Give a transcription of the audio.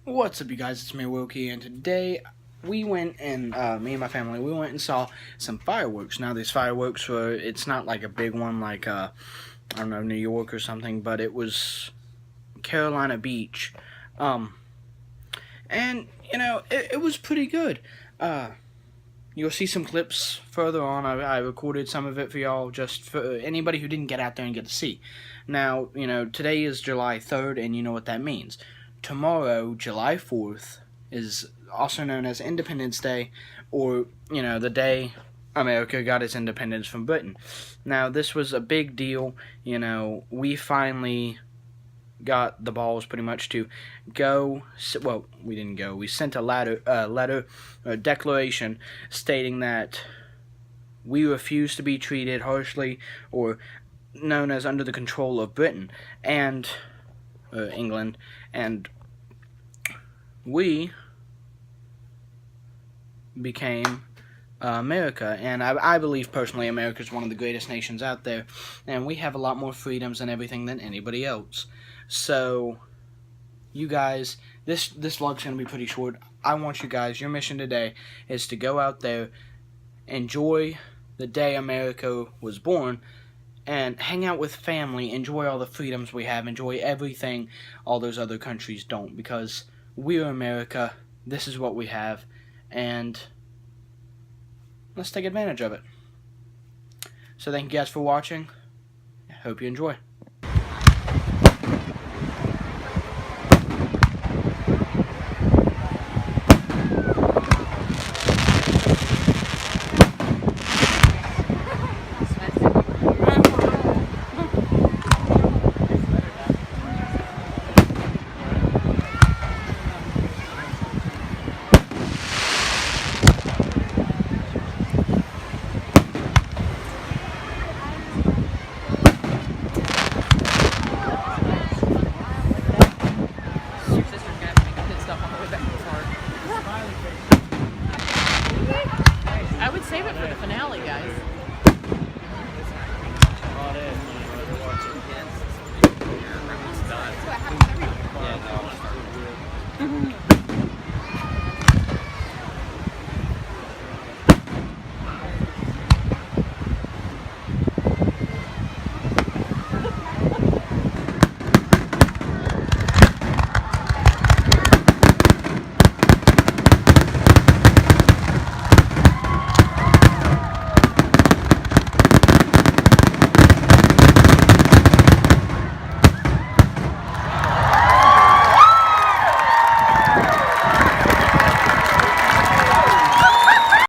What's up, you guys? It's me, Wilkie, and today we went and me and my family, we went and saw some fireworks. Now, these fireworks were, it's not like a big one like, I don't know, New York or something, but it was Carolina Beach. And, you know, it was pretty good. You'll see some clips further on. I recorded some of it for y'all, just for anybody who didn't get out there and get to see. Now, you know, today is July 3rd, and you know what that means. Tomorrow, July 4th, is also known as Independence Day, or, you know, the day America got its independence from Britain. Now, this was a big deal. You know, we finally got the balls pretty much to go. Well, we didn't go. We sent a declaration stating that we refuse to be treated harshly or known as under the control of Britain and England, and we became America. And I believe personally America is one of the greatest nations out there, and we have a lot more freedoms and everything than anybody else. So, you guys, this vlog's going to be pretty short. I want you guys, your mission today is to go out there, enjoy the day America was born, and hang out with family, enjoy all the freedoms we have, enjoy everything all those other countries don't, because we're America, this is what we have, and let's take advantage of it. So thank you guys for watching. I hope you enjoy.